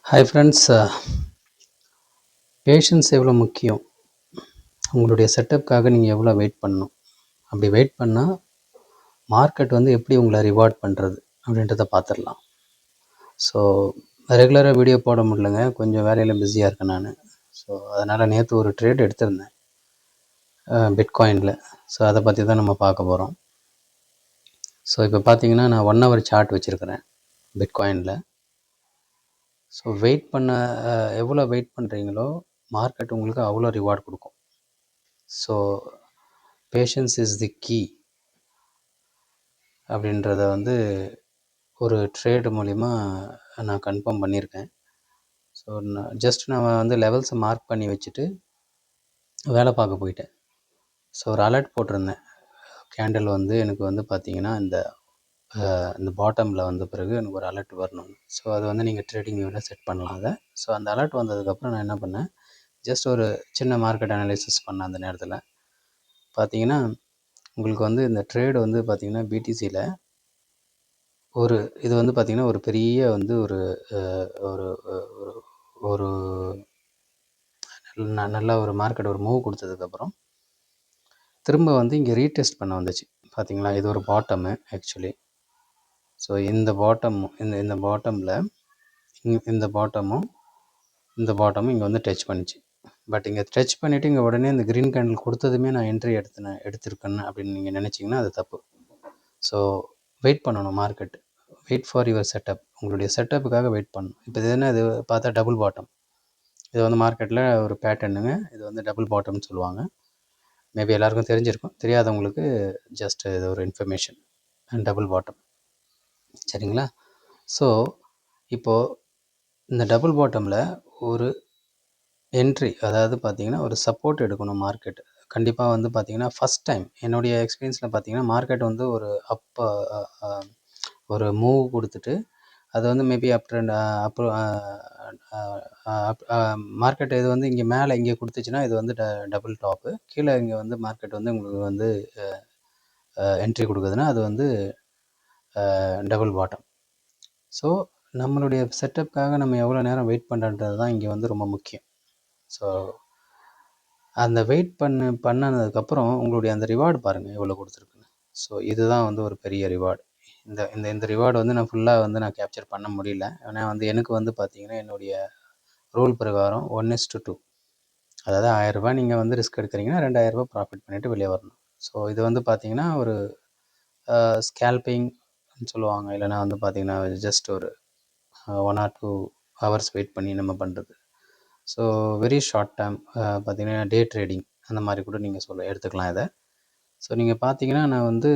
Hi friends, patience எவ்வளோ முக்கியம்? உங்களுடைய செட்டப்காக நீங்கள் எவ்வளோ வெயிட் பண்ணணும்? அப்படி வெயிட் பண்ணால் மார்க்கெட் வந்து எப்படி உங்களை ரிவார்ட் பண்ணுறது அப்படின்றத பார்த்துடலாம். ஸோ ரெகுலராக வீடியோ போட முடியலங்க, கொஞ்சம் வேலையில் பிஸியாக இருக்கேன் நான். ஸோ அதனால் நேற்று ஒரு ட்ரேட் எடுத்திருந்தேன் பிட்காயினில். ஸோ அதை பற்றி தான் நம்ம பார்க்க போகிறோம். ஸோ இப்போ பார்த்தீங்கன்னா நான் 1 hour சார்ட் வச்சுருக்கிறேன் பிட்காயினில். ஸோ வெயிட் பண்ண எவ்வளோ வெயிட் பண்ணுறீங்களோ மார்க்கெட் உங்களுக்கு அவ்வளோ ரிவார்ட் கொடுக்கும். So patience is the key அப்படின்றத வந்து ஒரு ட்ரேடு மூலிமா நான் கன்ஃபார்ம் பண்ணியிருக்கேன். ஸோ நான் வந்து லெவல்ஸை மார்க் பண்ணி வச்சுட்டு வேலை பார்க்க போயிட்டேன். ஸோ ஒரு அலர்ட் போட்டிருந்தேன். கேண்டில் வந்து எனக்கு வந்து பார்த்திங்கன்னா இந்த பாட்டமில் வந்த பிறகு எனக்கு ஒரு அலர்ட் வரணும். ஸோ அது வந்து நீங்கள் ட்ரேடிங் வியூவில் செட் பண்ணலாம் அதை. ஸோ அந்த அலர்ட் வந்ததுக்கப்புறம் நான் என்ன பண்ணேன், ஜஸ்ட் ஒரு சின்ன மார்க்கெட் அனாலிசிஸ் பண்ணேன். அந்த நேரத்தில் பார்த்திங்கன்னா உங்களுக்கு வந்து இந்த ட்ரேடு வந்து பார்த்திங்கன்னா பிடிசியில் இது வந்து பார்த்திங்கன்னா ஒரு பெரிய வந்து ஒரு ஒரு ஒரு நல்ல ஒரு மார்க்கெட் ஒரு மூவ் கொடுத்ததுக்கப்புறம் திரும்ப வந்து இங்கே ரீடெஸ்ட் பண்ண வந்துச்சு. பார்த்திங்களா, இது ஒரு பாட்டமு ஆக்சுவலி. ஸோ இந்த பாட்டம் இந்த பாட்டமில் இந்த பாட்டமும் இங்கே வந்து டச் பண்ணிச்சு. பட் இங்கே டச் பண்ணிவிட்டு இங்கே உடனே இந்த க்ரீன் கேண்டில் கொடுத்ததுமே நான் என்ட்ரி எடுத்திருக்கேன்னு அப்படின்னு நீங்கள் நினச்சிங்கன்னா அது தப்பு. ஸோ வெயிட் பண்ணணும் market. Wait for your setup. உங்களுடைய செட்டப்புக்காக வெயிட் பண்ணணும். இப்போ இது என்ன, இது பார்த்தா டபுள் பாட்டம். இது வந்து மார்க்கெட்டில் ஒரு பேட்டர்னுங்க. இது வந்து டபுள் பாட்டம்னு சொல்லுவாங்க. மேபி எல்லாருக்கும் தெரிஞ்சிருக்கும். தெரியாதவங்களுக்கு ஜஸ்ட் இது ஒரு இன்ஃபர்மேஷன். டபுள் பாட்டம், சரிங்களா? ஸோ இப்போது இந்த டபுள் பாட்டமில் ஒரு என்ட்ரி, அதாவது பார்த்திங்கன்னா ஒரு சப்போர்ட் எடுக்கணும் மார்க்கெட். கண்டிப்பாக வந்து பார்த்திங்கன்னா ஃபஸ்ட் டைம் என்னுடைய எக்ஸ்பீரியன்ஸில் பார்த்திங்கன்னா மார்க்கெட் வந்து ஒரு மூவ் கொடுத்துட்டு அது வந்து மேபி அப்புறம் மார்க்கெட் இது வந்து இங்கே மேலே இங்கே கொடுத்துச்சுன்னா இது வந்து டபுள் டாப்பு. கீழே இங்கே வந்து மார்க்கெட் வந்து உங்களுக்கு வந்து என்ட்ரி கொடுக்குதுன்னா அது வந்து டபுள் பாட்டம். ஸோ நம்மளுடைய செட்டப்புக்காக நம்ம எவ்வளோ நேரம் வெயிட் பண்ணுறது தான் இங்கே வந்து ரொம்ப முக்கியம். ஸோ அந்த வெயிட் பண்ணதுக்கப்புறம் உங்களுடைய அந்த ரிவார்டு பாருங்கள் எவ்வளோ கொடுத்துருக்குன்னு. ஸோ இதுதான் வந்து ஒரு பெரிய ரிவார்டு. இந்த ரிவார்டு வந்து நான் ஃபுல்லாக வந்து நான் கேப்சர் பண்ண முடியல. ஏன்னா வந்து எனக்கு வந்து பார்த்திங்கன்னா என்னுடைய ரூல் பிரகாரம் 1:2, அதாவது 1000 நீங்கள் வந்து ரிஸ்க் எடுக்கிறீங்கன்னா 2000 ப்ராஃபிட் பண்ணிவிட்டு வெளியே வரணும். ஸோ இது வந்து பார்த்திங்கன்னா ஒரு ஸ்கேல்பிங் சொல்லுவாங்க. இல்லைனா வந்து பார்த்திங்கன்னா ஜஸ்ட் ஒரு 1 or 2 hours வெயிட் பண்ணி நம்ம பண்ணுறது. ஸோ வெரி ஷார்ட் டைம் பார்த்திங்கன்னா டே ட்ரேடிங் அந்த மாதிரி கூட நீங்கள் எடுத்துக்கலாம் இதை. ஸோ நீங்கள் பார்த்தீங்கன்னா நான் வந்து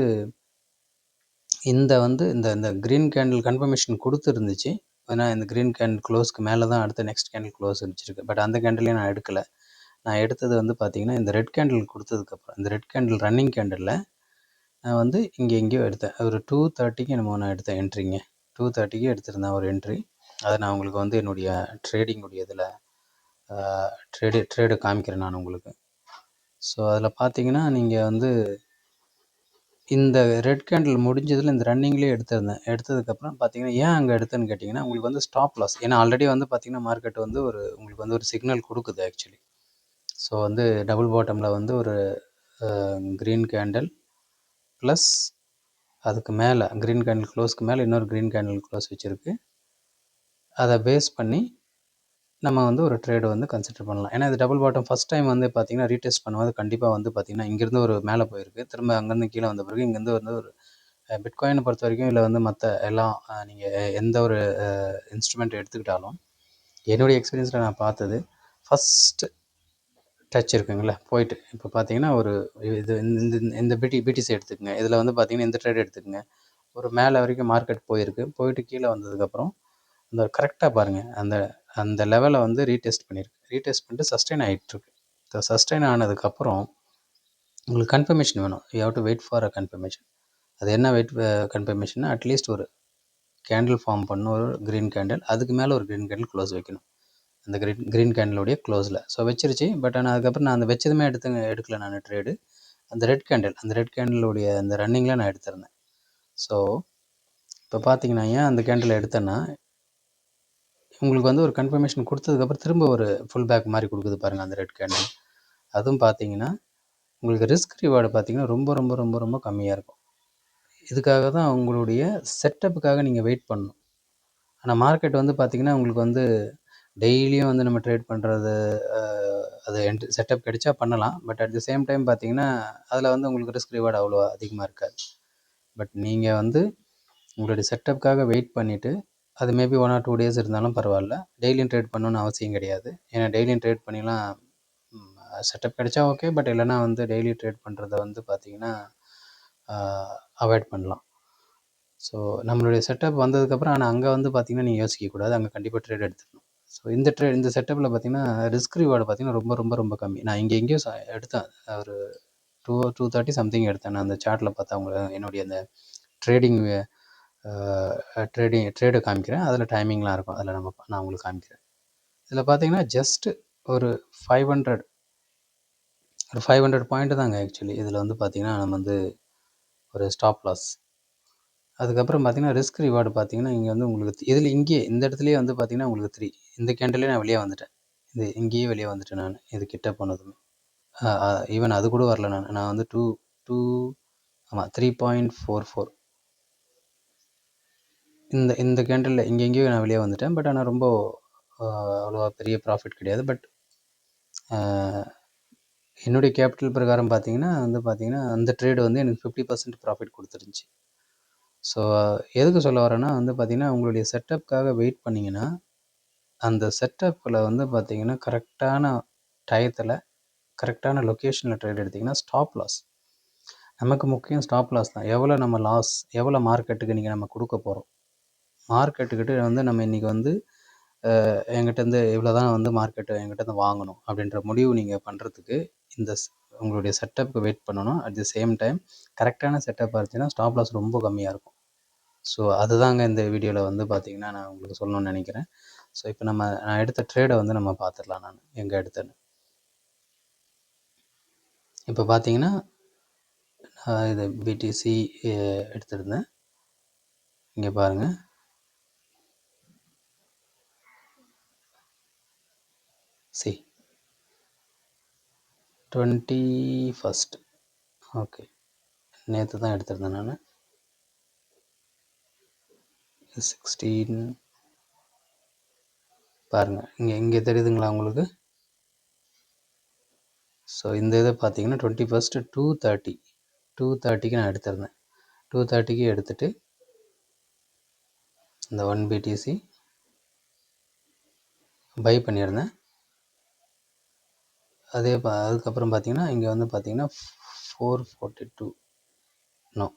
இந்த க்ரீன் கேண்டில் கன்ஃபர்மேஷன் கொடுத்துருந்துச்சு. ஏன்னா இந்த க்ரீன் கேண்டில் க்ளோஸ்க்கு மேலே தான் அடுத்த நெக்ஸ்ட் கேண்டில் க்ளோஸ் இருந்துச்சிருக்கு. பட் அந்த கேண்டிலே நான் எடுக்கலை. நான் எடுத்தது வந்து பார்த்திங்கன்னா இந்த ரெட் கேண்டில் கொடுத்ததுக்கப்புறம், இந்த ரெட் கேண்டில் ரன்னிங் கேண்டிலில் நான் வந்து எங்கேயோ எடுத்தேன். ஒரு 2:30க்கு என்னமோ நான் எடுத்தேன் என்ட்ரிங்க. 2:30க்கு எடுத்திருந்தேன் ஒரு என்ட்ரி. அதை நான் உங்களுக்கு வந்து என்னுடைய ட்ரேடிங்குடைய இதில் ட்ரேடு காமிக்கிறேன் நான் உங்களுக்கு. ஸோ அதில் பார்த்தீங்கன்னா நீங்கள் வந்து இந்த ரெட் கேண்டில் முடிஞ்சதில் இந்த ரன்னிங்லேயே எடுத்திருந்தேன். எடுத்ததுக்கப்புறம் பார்த்தீங்கன்னா ஏன் அங்கே எடுத்தேன்னு கேட்டிங்கன்னா உங்களுக்கு வந்து ஸ்டாப் லாஸ். ஏன்னா ஆல்ரெடி வந்து பார்த்திங்கன்னா மார்க்கெட் வந்து உங்களுக்கு வந்து ஒரு சிக்னல் கொடுக்குது ஆக்சுவலி. ஸோ வந்து டபுள் பாட்டமில் வந்து ஒரு க்ரீன் கேண்டில் ப்ளஸ் அதுக்கு மேலே க்ரீன் கேண்டில் க்ளோஸ்க்கு மேலே இன்னொரு க்ரீன் கேண்டில் க்ளோஸ் வச்சுருக்கு. அதை பேஸ் பண்ணி நம்ம வந்து ஒரு ட்ரேடு வந்து கன்சிடர் பண்ணலாம். ஏன்னா இது டபுள் பாட்டம் ஃபஸ்ட் டைம் வந்து பார்த்திங்கன்னா ரீடெஸ்ட் பண்ணும்போது கண்டிப்பாக வந்து பார்த்திங்கன்னா இங்கேருந்து ஒரு மேலே போயிருக்கு, திரும்ப அங்கேருந்து கீழே வந்த பிறகு இங்கேருந்து வந்து ஒரு பிட்காயினை பொறுத்த வரைக்கும் இல்லை வந்து மற்ற எல்லாம் நீங்கள் எந்த ஒரு இன்ஸ்ட்ருமெண்ட் எடுத்துக்கிட்டாலும் என்னுடைய எக்ஸ்பீரியன்ஸில் நான் பார்த்தது ஃபஸ்ட்டு டச் இருக்குங்களே போயிட்டு இப்போ பார்த்தீங்கன்னா ஒரு இது இந்த பிடிசி எடுத்துக்கங்க. இதில் வந்து பார்த்திங்கன்னா இந்த ட்ரேட் எடுத்துக்கங்க. ஒரு மேலே வரைக்கும் மார்க்கெட் போயிட்டு கீழே வந்ததுக்கப்புறம் அந்த கரெக்டாக பாருங்கள் அந்த லெவலை வந்து ரீடெஸ்ட் பண்ணிட்டு சஸ்டெயின் ஆகிட்டுருக்கு. ஸோ சஸ்டெயின் ஆனதுக்கப்புறம் உங்களுக்கு கன்ஃபர்மேஷன் வேணும். You have to wait for a confirmation. அது என்ன கன்ஃபர்மேஷன்னா அட்லீஸ்ட் ஒரு கேண்டில் ஃபார்ம் பண்ணணும், ஒரு க்ரீன் கேண்டில், அதுக்கு மேலே ஒரு க்ரீன் கேண்டில் க்ளோஸ் வைக்கணும் அந்த க்ரீன் கேண்டிலுடைய க்ளோஸில். ஸோ வச்சிருச்சு. பட் ஆனால் அதுக்கப்புறம் நான் அந்த வச்சதுமே எடுக்கல நான் ட்ரேடு. அந்த ரெட் கேண்டிலுடைய அந்த ரன்னிங்கில் நான் எடுத்திருந்தேன். ஸோ இப்போ பார்த்தீங்கன்னா ஏன் அந்த கேண்டில் எடுத்தேன்னா உங்களுக்கு வந்து ஒரு கன்ஃபர்மேஷன் கொடுத்ததுக்கப்புறம் திரும்ப ஒரு ஃபுல் பேக் மாதிரி கொடுக்குது பாருங்கள் அந்த ரெட் கேண்டில். அதுவும் பார்த்தீங்கன்னா உங்களுக்கு ரிஸ்க் ரிவார்டு பார்த்தீங்கன்னா ரொம்ப ரொம்ப ரொம்ப ரொம்ப கம்மியாக இருக்கும். இதுக்காக தான் உங்களுடைய செட்டப்புக்காக நீங்கள் வெயிட் பண்ணணும். ஆனால் மார்க்கெட் வந்து பார்த்திங்கன்னா உங்களுக்கு வந்து டெய்லியும் வந்து நம்ம ட்ரேட் பண்ணுறது அது செட்டப் கிடைச்சா பண்ணலாம். But at the same time பார்த்திங்கன்னா அதில் வந்து உங்களுக்கு ரிஸ்க் ரிவார்டு அவ்வளோ அதிகமாக இருக்காது. பட் நீங்கள் வந்து உங்களுடைய செட்டப்புக்காக வெயிட் பண்ணிவிட்டு அது மேபி 1 or 2 days இருந்தாலும் பரவாயில்ல. டெய்லியும் ட்ரேட் பண்ணணுன்னு அவசியம் கிடையாது. ஏன்னா டெய்லியும் ட்ரேட் பண்ணிலாம் செட்டப் கிடைச்சா ஓகே. பட் இல்லைனா வந்து டெய்லி ட்ரேட் பண்ணுறத வந்து பார்த்திங்கன்னா அவாய்ட் பண்ணலாம். ஸோ நம்மளுடைய செட்டப் வந்ததுக்கப்புறம் ஆனால் அங்கே வந்து பார்த்திங்கன்னா நீங்கள் யோசிக்கக்கூடாது. அங்கே கண்டிப்பாக ட்ரேட் எடுத்துக்கணும். ஸோ இந்த செட்டப்பில் பார்த்திங்கன்னா ரிஸ்க் ரிவார்டு பார்த்திங்கன்னா ரொம்ப ரொம்ப ரொம்ப கம்மி. நான் இங்கே எங்கேயோ எடுத்தேன் ஒரு 230 சம்திங் எடுத்தேன். நான் அந்த சார்ட்டில் பார்த்தா என்னுடைய அந்த ட்ரேடு காமிக்கிறேன். அதில் டைமிங்லாம் இருக்கும். அதில் நான் உங்களுக்கு காமிக்கிறேன். இதில் பார்த்தீங்கன்னா ஜஸ்ட்டு ஒரு 500 பாயிண்ட் தாங்க ஆக்சுவலி. இதில் வந்து பார்த்திங்கன்னா நம்ம வந்து ஒரு ஸ்டாப் லாஸ். அதுக்கப்புறம் பார்த்திங்கன்னா ரிஸ்க் ரிவார்டு பார்த்திங்கன்னா இங்கே வந்து உங்களுக்கு இதில் இங்கேயே இந்த இடத்துலையே வந்து பார்த்திங்கன்னா உங்களுக்கு 3 இந்த கேண்டிலே நான் வெளியே வந்துட்டேன். இங்கேயே வெளியே வந்துட்டேன் நான். இது கிட்ட போனதுமே ஈவன் அது கூட வரல. நான் வந்து 3.44 இந்த கேண்டில் எங்கேயோ நான் வெளியே வந்துட்டேன். பட் ஆனால் ரொம்ப அவ்வளோவா பெரிய ப்ராஃபிட் கிடையாது. பட் என்னுடைய கேபிட்டல் பிரகாரம் பார்த்தீங்கன்னா வந்து பார்த்தீங்கன்னா அந்த ட்ரேடு வந்து எனக்கு 50% ப்ராஃபிட் கொடுத்துருந்துச்சி. ஸோ எதுக்கு சொல்ல வரேன்னா வந்து பார்த்திங்கன்னா உங்களுடைய செட்டப்புக்காக வெயிட் பண்ணிங்கன்னா அந்த செட்டப்பில் வந்து பார்த்திங்கன்னா கரெக்டான டயத்தில் கரெக்டான லொக்கேஷனில் ட்ரேட் எடுத்திங்கன்னா ஸ்டாப் லாஸ். நமக்கு முக்கியம் ஸ்டாப் லாஸ் தான். எவ்வளோ நம்ம லாஸ் எவ்வளோ மார்க்கெட்டுக்கு இன்றைக்கி நம்ம கொடுக்க போகிறோம். மார்க்கெட்டுக்கிட்ட வந்து நம்ம இன்றைக்கி வந்து என்கிட்டேருந்து இவ்வளோ தான் வந்து மார்க்கெட்டு என்கிட்டேருந்து வாங்கணும் அப்படின்ற முடிவு நீங்கள் பண்ணுறதுக்கு இந்த உங்களுடைய செட்டப்புக்கு வெயிட் பண்ணணும். அட் தி சேம் டைம் கரெக்டான செட்டப்பாக இருந்துச்சுன்னா ஸ்டாப் லாஸ் ரொம்ப கம்மியாக இருக்கும். ஸோ அதுதாங்க இந்த வீடியோவில் வந்து பார்த்திங்கன்னா நான் உங்களுக்கு சொல்லணும்னு நினைக்கிறேன். ஸோ இப்போ நான் எடுத்த ட்ரேடை வந்து நம்ம பார்த்துடலாம். நான் எங்கே எடுத்தேன்னு இப்போ பார்த்தீங்கன்னா இது பிடிசி எடுத்துருந்தேன். இங்கே பாருங்கள், சி 21st ஓகே, நேற்று தான் எடுத்திருந்தேன் நான். 16 பாருங்கள், இங்கே தெரியுதுங்களா உங்களுக்கு? ஸோ இந்த இதை பார்த்தீங்கன்னா 21st 2:30க்கு நான் எடுத்திருந்தேன். 2:30க்கு எடுத்துகிட்டு இந்த 1 BTC பை பண்ணியிருந்தேன். அதுக்கப்புறம் பார்த்தீங்கன்னா இங்கே வந்து பார்த்தீங்கன்னா 442 நோ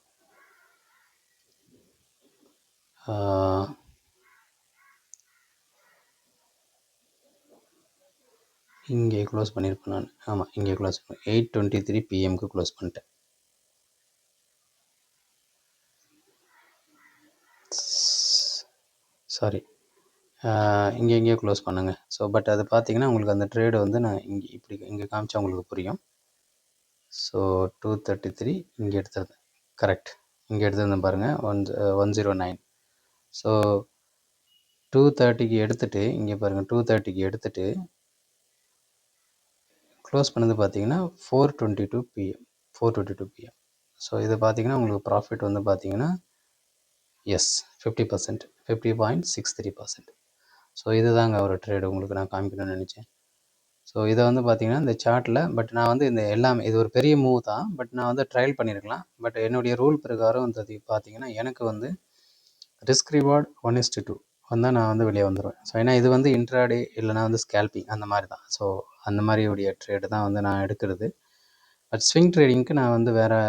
இங்கே க்ளோஸ் பண்ணியிருப்பேன் நான். ஆமாம், இங்கே க்ளோஸ் பண்ணேன். 8:23 PM க்ளோஸ் பண்ணிட்டேன். சாரி, எங்கேயோ க்ளோஸ் பண்ணுங்க. ஸோ பட் அது பார்த்தீங்கன்னா உங்களுக்கு அந்த ட்ரேடு வந்து நான் இங்கே காமிச்சா உங்களுக்கு புரியும். ஸோ 233 இங்கே எடுத்துருந்தேன். கரெக்ட், இங்கே எடுத்துருந்தேன் பாருங்கள், 109. ஸோ 2:30க்கு எடுத்துகிட்டு இங்கே பாருங்கள், 2:30க்கு எடுத்துகிட்டு க்ளோஸ் பண்ணது பார்த்தீங்கன்னா 4:22 PM. ஸோ இது பார்த்தீங்கன்னா உங்களுக்கு ப்ராஃபிட் வந்து பார்த்தீங்கன்னா எஸ் 50%, 50.63%. ஸோ இதுதாங்க ஒரு ட்ரேடு உங்களுக்கு நான் காமிக்கணும்னு நினச்சேன். ஸோ இதை வந்து பார்த்திங்கன்னா இந்த சார்ட்டில் பட் நான் வந்து இந்த எல்லாமே இது ஒரு பெரிய மூவ் தான். பட் நான் வந்து ட்ரையல் பண்ணியிருக்கலாம். பட் என்னுடைய ரூல் பிரகாரம் வந்து பார்த்திங்கன்னா எனக்கு வந்து ரிஸ்க் ரிவார்டு 1:2 வந்தால் நான் வந்து வெளியே வந்துடுவேன். ஸோ ஏன்னா இது வந்து இன்ட்ராடே இல்லைனா வந்து ஸ்கேல்பிங் அந்த மாதிரி தான். ஸோ அந்த மாதிரியுடைய ட்ரேடு தான் வந்து நான் எடுக்கிறது. பட் ஸ்விங் ட்ரேடிங்க்கு நான் வந்து வேறு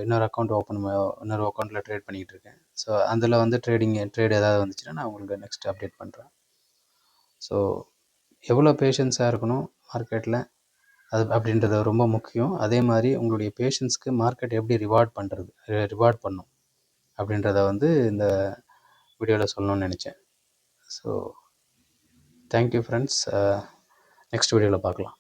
இன்னொரு அக்கௌண்ட்டில் ட்ரேட் பண்ணிகிட்டு இருக்கேன். ஸோ அதில் வந்து ட்ரேடு ஏதாவது வந்துச்சுன்னா நான் உங்களுக்கு நெக்ஸ்ட் அப்டேட் பண்ணுறேன். ஸோ எவ்வளோ பேஷன்ஸாக இருக்கணும் மார்க்கெட்டில் அப்படின்றது ரொம்ப முக்கியம். அதே மாதிரி உங்களுடைய பேஷன்ஸ்க்கு மார்க்கெட் எப்படி ரிவார்ட் பண்ணும் அப்படின்றத வந்து இந்த வீடியோவில் சொல்லணும்னு நினச்சேன். ஸோ தேங்க்யூ ஃப்ரெண்ட்ஸ், நெக்ஸ்ட் வீடியோவில் பார்க்கலாம்.